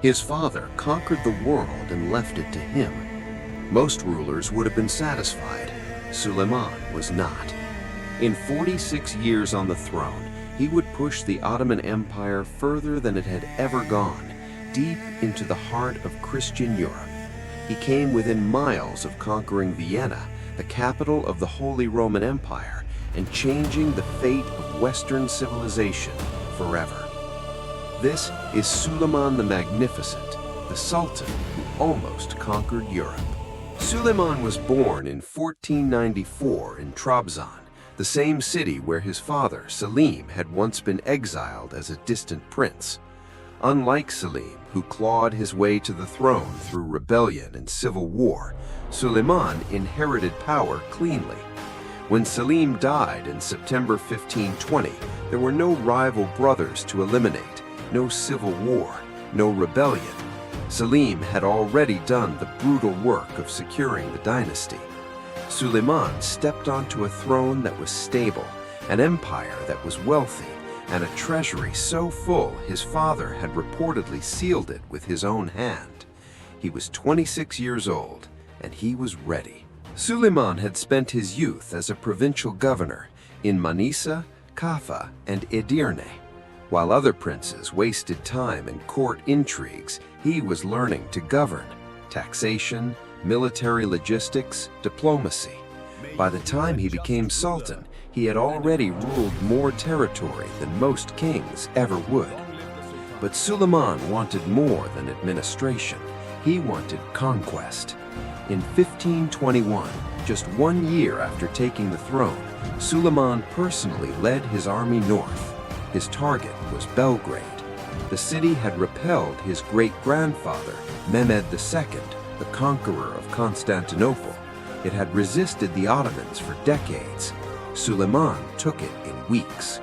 His father conquered the world and left it to him. Most rulers would have been satisfied. Suleiman was not. In 46 years on the throne, he would push the Ottoman Empire further than it had ever gone, deep into the heart of Christian Europe. He came within miles of conquering Vienna, the capital of the Holy Roman Empire, and changing the fate of Western civilization forever. This is Suleiman the Magnificent, the Sultan who almost conquered Europe. Suleiman was born in 1494 in Trabzon, the same city where his father, Selim, had once been exiled as a distant prince. Unlike Selim, who clawed his way to the throne through rebellion and civil war, Suleiman inherited power cleanly. When Selim died in September 1520, there were no rival brothers to eliminate, no civil war, no rebellion. Selim had already done the brutal work of securing the dynasty. Suleiman stepped onto a throne that was stable, an empire that was wealthy, and a treasury so full his father had reportedly sealed it with his own hand. He was 26 years old, and he was ready. Suleiman had spent his youth as a provincial governor in Manisa, Kaffa, and Edirne. While other princes wasted time in court intrigues, he was learning to govern: taxation, military logistics, diplomacy. By the time he became Sultan, he had already ruled more territory than most kings ever would. But Suleiman wanted more than administration. He wanted conquest. In 1521, just 1 year after taking the throne, Suleiman personally led his army north. His target was Belgrade. The city had repelled his great-grandfather, Mehmed II, the conqueror of Constantinople. It had resisted the Ottomans for decades. Suleiman took it in weeks.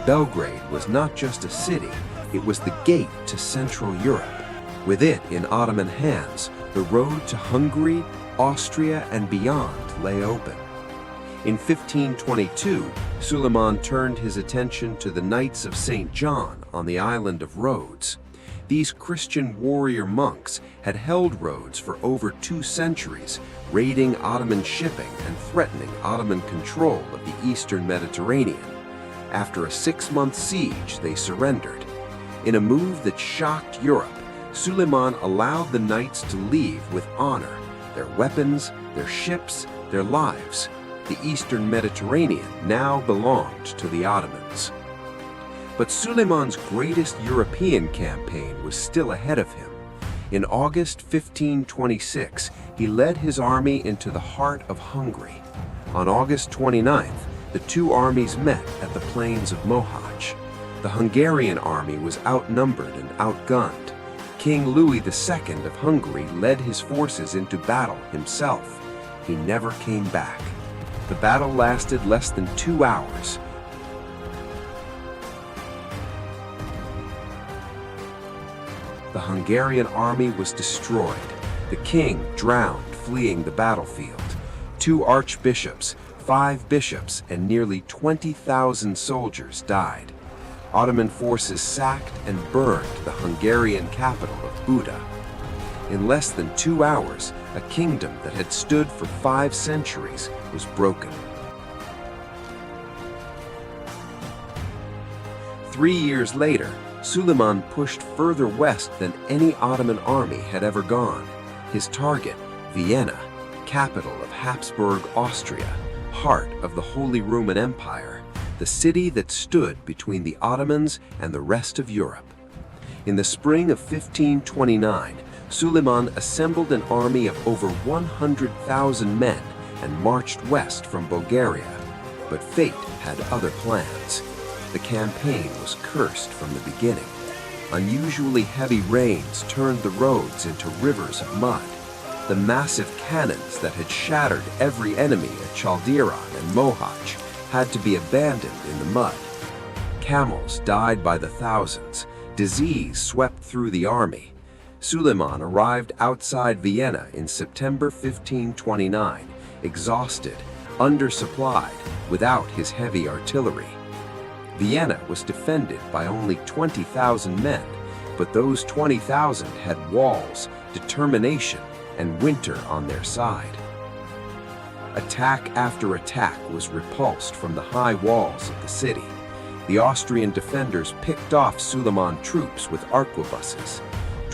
Belgrade was not just a city, it was the gate to Central Europe. With it in Ottoman hands, the road to Hungary, Austria, and beyond lay open. In 1522, Suleiman turned his attention to the Knights of St. John on the island of Rhodes. These Christian warrior monks had held Rhodes for over 2 centuries, raiding Ottoman shipping and threatening Ottoman control of the eastern Mediterranean. After a 6-month siege, they surrendered. In a move that shocked Europe, Suleiman allowed the knights to leave with honor: their weapons, their ships, their lives. The eastern Mediterranean now belonged to the Ottomans. But Suleiman's greatest European campaign was still ahead of him. In August 1526, he led his army into the heart of Hungary. On August 29th, the two armies met at the plains of Mohacs. The Hungarian army was outnumbered and outgunned. King Louis II of Hungary led his forces into battle himself. He never came back. The battle lasted less than 2 hours. The Hungarian army was destroyed. The king drowned fleeing the battlefield. 2 archbishops, 5 bishops, and nearly 20,000 soldiers died. Ottoman forces sacked and burned the Hungarian capital of Buda. In less than 2 hours, a kingdom that had stood for 5 centuries was broken. 3 years later, Suleiman pushed further west than any Ottoman army had ever gone. His target, Vienna, capital of Habsburg Austria, heart of the Holy Roman Empire, the city that stood between the Ottomans and the rest of Europe. In the spring of 1529, Suleiman assembled an army of over 100,000 men and marched west from Bulgaria. But fate had other plans. The campaign was cursed from the beginning. Unusually heavy rains turned the roads into rivers of mud. The massive cannons that had shattered every enemy at Chaldiran and Mohacs had to be abandoned in the mud. Camels died by the thousands. Disease swept through the army. Suleiman arrived outside Vienna in September 1529, exhausted, undersupplied, without his heavy artillery. Vienna was defended by only 20,000 men. but those 20,000 had walls, determination, and winter on their side. Attack after attack was repulsed from the high walls of the city. The Austrian defenders picked off Suleiman troops with arquebuses.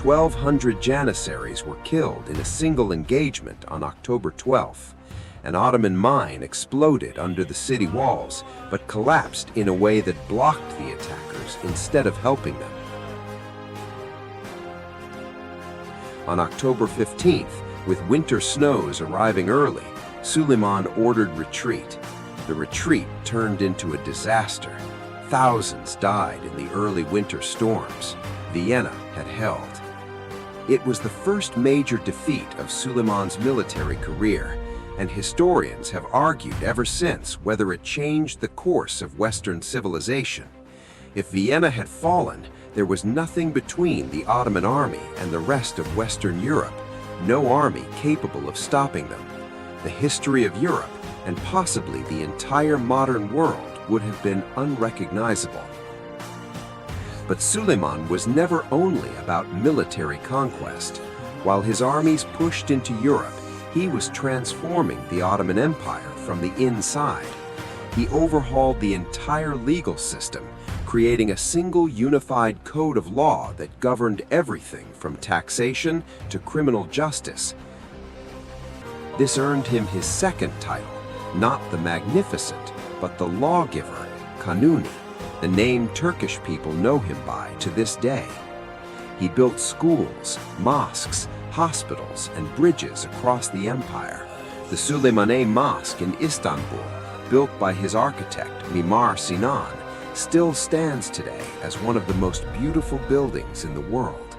1,200 Janissaries were killed in a single engagement on October 12th. An Ottoman mine exploded under the city walls, but collapsed in a way that blocked the attackers instead of helping them. On October 15th, with winter snows arriving early, Suleiman ordered retreat. The retreat turned into a disaster. Thousands died in the early winter storms. Vienna had held. It was the first major defeat of Suleiman's military career, and historians have argued ever since whether it changed the course of Western civilization. If Vienna had fallen, there was nothing between the Ottoman army and the rest of Western Europe, no army capable of stopping them. The history of Europe, and possibly the entire modern world, would have been unrecognizable. But Suleiman was never only about military conquest. While his armies pushed into Europe, he was transforming the Ottoman Empire from the inside. He overhauled the entire legal system, creating a single unified code of law that governed everything from taxation to criminal justice. This earned him his second title, not the Magnificent, but the Lawgiver, Kanuni, the name Turkish people know him by to this day. He built schools, mosques, hospitals, and bridges across the empire. The Suleiman Mosque in Istanbul, built by his architect Mimar Sinan, still stands today as one of the most beautiful buildings in the world.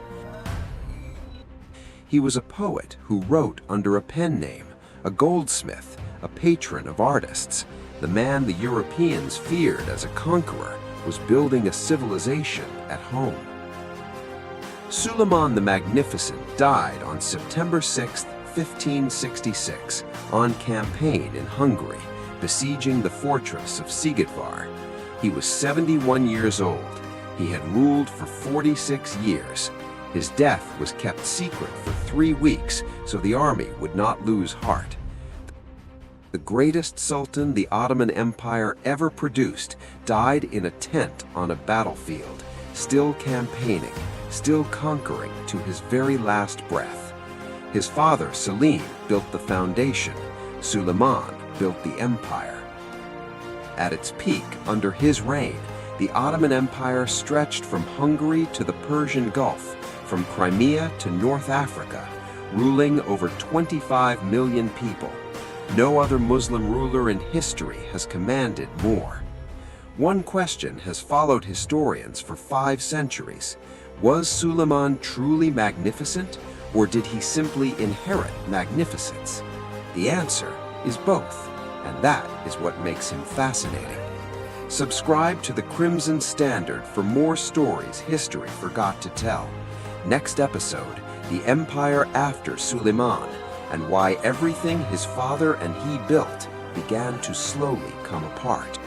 He was a poet who wrote under a pen name, a goldsmith, a patron of artists. The man the Europeans feared as a conqueror was building a civilization at home. Suleiman the Magnificent died on September 6, 1566, on campaign in Hungary, besieging the fortress of Szigetvar. He was 71 years old. He had ruled for 46 years. His death was kept secret for 3 weeks, so the army would not lose heart. The greatest Sultan the Ottoman Empire ever produced died in a tent on a battlefield, still campaigning, still conquering to his very last breath. His father, Selim, built the foundation. Suleiman built the empire. At its peak, under his reign, the Ottoman Empire stretched from Hungary to the Persian Gulf, from Crimea to North Africa, ruling over 25 million people. No other Muslim ruler in history has commanded more. One question has followed historians for 5 centuries. Was Suleiman truly magnificent, or did he simply inherit magnificence? The answer is both, and that is what makes him fascinating. Subscribe to the Crimson Standard for more stories history forgot to tell. Next episode, the empire after Suleiman, and why everything his father and he built began to slowly come apart.